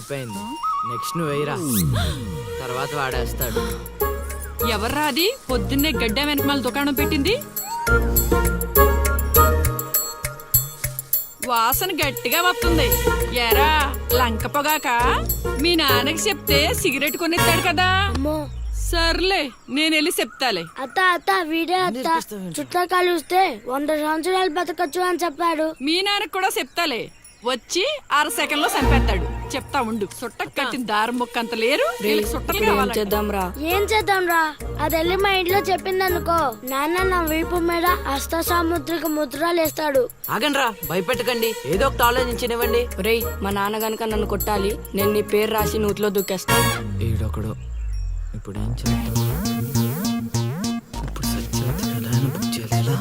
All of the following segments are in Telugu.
అయిపోయింది. నెక్స్ట్ నువ్వు వేయరా, తర్వాత వాడేస్తాడు. ఎవర్రా అది పొద్దున్నే గడ్డ వెనకమాల దుకాణం పెట్టింది? వాసన గట్టిగా వస్తుంది. ఎరా లంక పొగాక? మీ నాన్నకి చెప్తే సిగరెట్ కొనిస్తాడు కదా. సర్లే నేను వెళ్ళి చెప్తాలే. అత్త అత్త వీడే అత్త చుట్టూ కలిస్తే 100 సంవత్సరాలు బతకచ్చు అని చెప్పాడు. మీ నాన్నకి కూడా చెప్తాలే, వచ్చి 6 సెకండ్లో చంపేస్తాడు. చెప్తా ఉండు. సుట్ట కట్టిన దారం ముక్క అంత లేరు. ఏం చేద్దాం రా? అది వెళ్ళి మా ఇంట్లో చెప్పింది అనుకో, నాన్న నా వీపు మీద హస్త సాముద్రిక ముద్రలు వేస్తాడు. ఆగండ్రా, భయపెట్టకండి, ఏదో ఒకటి ఆలోచించనివ్వండి. రేయ్, మా నాన్న గనక నన్ను కొట్టాలి, నేను నీ పేరు రాసి నూతిలో దూకేస్తాను. ఈడొకడు. ఇప్పుడు ఏం చేద్దాం? ఇప్పుడు సత్యవతి ఎలా బుక్ చేయాలి?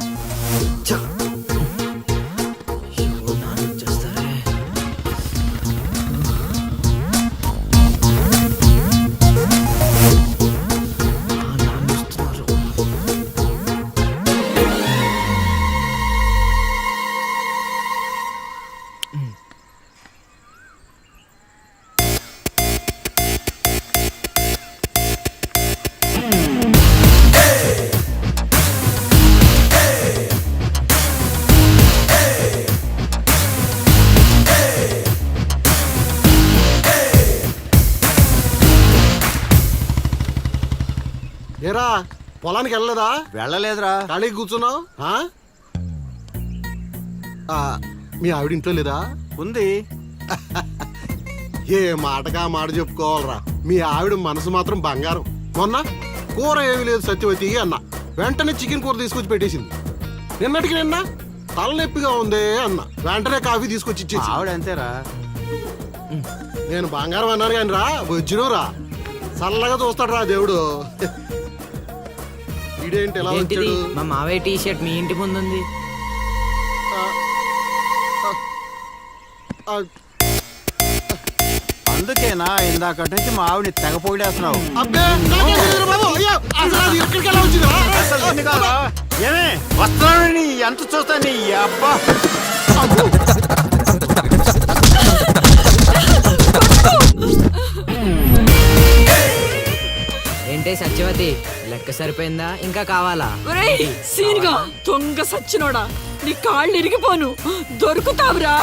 ఏరా పొలానికి వెళ్ళలేదా? వెళ్ళలేదురా. ఖాళీకి కూర్చున్నావు? మీ ఆవిడ ఇంట్లో లేదా? ఉంది. ఏ మాటగా మాట చెప్పుకోవాలరా, మీ ఆవిడ మనసు మాత్రం బంగారం. మొన్న కూర ఏమి లేదు సత్యవతి అన్న, వెంటనే చికెన్ కూర తీసుకొచ్చి పెట్టేసింది. నిన్నటికి నిన్న తలనొప్పిగా ఉంది అన్న, వెంటనే కాఫీ తీసుకొచ్చి ఇచ్చేసి. ఆవిడ అంతేరా. నేను బంగారం అన్నాను కానీ రా వచ్చినవురా, చల్లగా చూస్తాడు రా దేవుడు. ఇదేంటి ఎలా వచ్చాడు? మా మావయ్య టీ షర్ట్ మీ ఇంటి ముందుంది. అందుకేనా ఇందాక నుంచి మా ఆవిడని తెగ పొగిడేస్తున్నావు? ఏమే వస్తున్నాను, ఎంత చూస్తాను నీ అబ్బా. ఏంటే సత్యవతి, లెక్క సరిపోయిందా? ఇంకా కావాలా? సీన్గా దొంగ సచ్చినోడా, నీ కాళ్ళు ఇరిగిపోను, దొరుకుతావురా.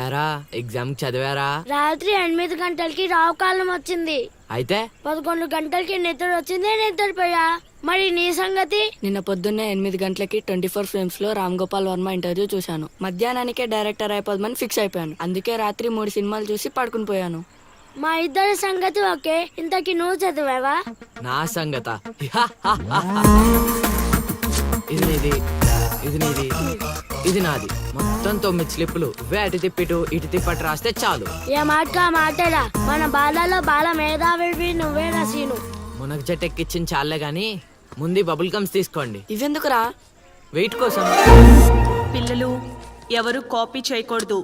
ఎరా ఎగ్జామ్ చదివారా? రాత్రి 8 గంటలకి రావు కాలం వచ్చింది. అయితే 11 గంటలకి నిద్ర వచ్చింది, నిద్రపోయా. మరి నీ సంగతి? నిన్న పొద్దున్నే 8 గంటలకి 24 ఫ్రేమ్స్ లో రామ్ గోపాల్ వర్మ ఇంటర్వ్యూ చూశాను. మధ్యాహ్నానికే డైరెక్టర్ అయిపోదామని ఫిక్స్ అయిపోయాను. అందుకే రాత్రి 3 సినిమాలు చూసి పడుకుని పోయాను. మా ఇద్దరి సంగతి ఓకే. ఇంతకి నువ్వు చదివావా? నా సంగత ఇది నీది, ఇది నీది, ఇది నాది. మొత్తం 9 స్లిప్పులు. ఇవే అటు తిప్పిటు ఇటు తిప్పటి రాస్తే చాలు. ఏ మాటగా మాటేరా, మన బాలలో బాల మేధావి నువ్వే రసీను. మునగ చెట్టు ఎక్కిచ్చిన చాలే గాని ముందు బబుల్ గమ్స్ తీసుకోండి. ఇవెందుకురా? వెయిట్ కోసం. పిల్లలు ఎవరు కాపీ చేయకూడదు.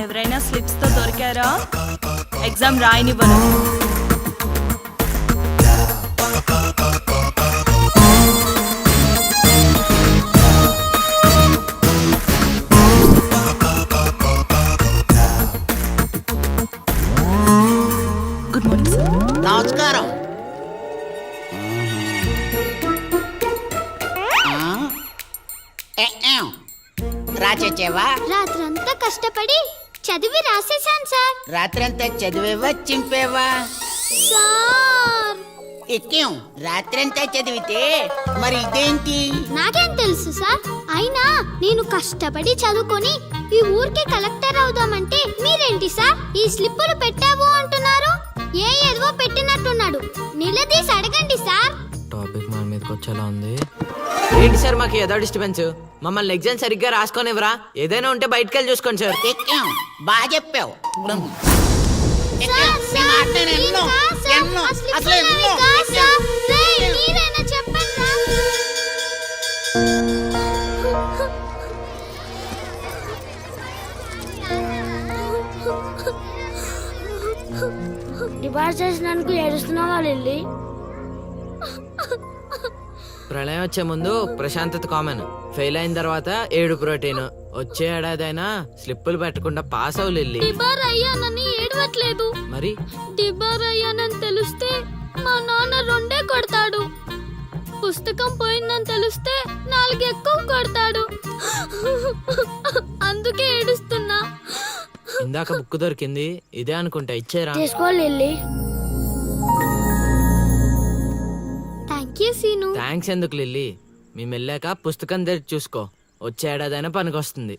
ఎవరైనా స్లిప్స్ తో దొరికారా? ఎగ్జామ్ రాయనివ్వను. Good morning sir. నమస్కారం. రాచేవా? రాత్రంతా కష్టపడి చదివి రాసేసాను సార్. రాత్రంతా చదివేవా చింపేవా? సార్ ఎక్కేం రాత్రంతా చదివితే మరి ఇదేంటి? నాకేం తెలుసు సార్. అయినా నేను కష్టపడి చదువుకొని ఈ ఊరికి కలెక్టర్ అవుదామంటే మీరేంటి సార్ ఈ స్లిప్పులు పెట్టావు అంటున్నారు? ఏ ఏదో పెట్టినట్టున్నాడు. నిలదీసి అడగండి సార్. టాపిక్ మన మీదకి వచ్చేలా ఉంది. ఏంటి సార్ మాకు ఏదో డిస్టర్బెన్స్? మమ్మల్ని ఎగ్జామ్ సరిగ్గా రాసుకొనివ్వరా? ఏదైనా ఉంటే బయటకు వెళ్ళి చూసుకోండి సార్. ఎక్కేం బాగా చెప్పావు. డిపార్ట్ చేసినందుకు ఏడుస్తున్నావా లిల్లీ? ప్రళయం వచ్చే ముందు ప్రశాంతత కామన్, ఫెయిల్ అయిన తర్వాత ఏడు ప్రోటీన్. వచ్చే ఏడాదైనా స్లిప్పులు పెట్టకుండా పాస్ అవ్వు లిల్లీ. డిబార్ అయ్యానని ఏడవట్లేదు. మరి డిబార్ అయ్యానని తెలిస్తే మా నాన్న 2 కొడతాడు. పుస్తకం పోయిందని తెలిస్తే 4 ఎక్కువ కొడతాడు. అందుకే ఏడుస్తున్నా. ఇందాక బుక్ దొరికింది, ఇదే అనుకుంటా, ఇచ్చేరా. తీసుకోవాలి. Thank you Seenu. థ్యాంక్స్ ఎందుకు లిల్లీ, మేము వెళ్ళాక పుస్తకం తెరిచి చూసుకో, వచ్చే ఏడాదైనా పనికొస్తుంది.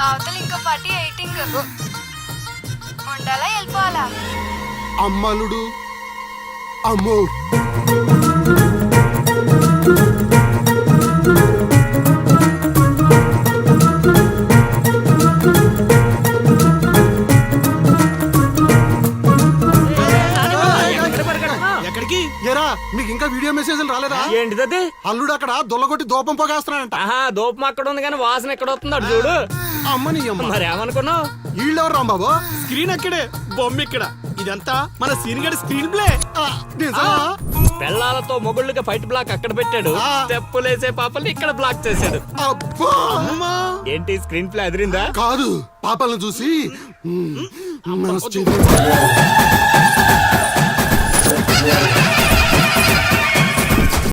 అవతల ఇంకో పార్టీ 18 ఉండాలా వెళ్ళిపోవాలా? అమ్మలుడు అమ్మో. ఎక్కడికి? ఏరా నీకు ఇంకా వీడియో మెసేజ్లు రాలేదా? ఏంటిదది? అల్లుడు అక్కడ దొల్లగొట్టి దూపం పొగేస్తున్నాడంట. ఆహా, దూపం అక్కడ ఉంది కానీ వాసన ఎక్కడ వస్తుంది అటు చూడు. అమ్మని అమ్మ, మరి ఏమనుకున్నావు? వీళ్ళెవరు రాంబాబు? స్క్రీన్ అక్కడే, బొమ్మ ఇక్కడ. ఇదంతా మన సీన్ గడి స్క్రీన్ ప్లే. నిజమా? పెళ్ళాలతో మొగుళ్ళుగా ఫైట్ బ్లాక్ అక్కడ పెట్టాడు, తెప్పులేసే పాపల్ని ఇక్కడ బ్లాక్ చేశాడు. అబ్బా ఏంటి స్క్రీన్ ప్లే అదిరిందా? కాదు, పాపలను చూసి మనసు చెంది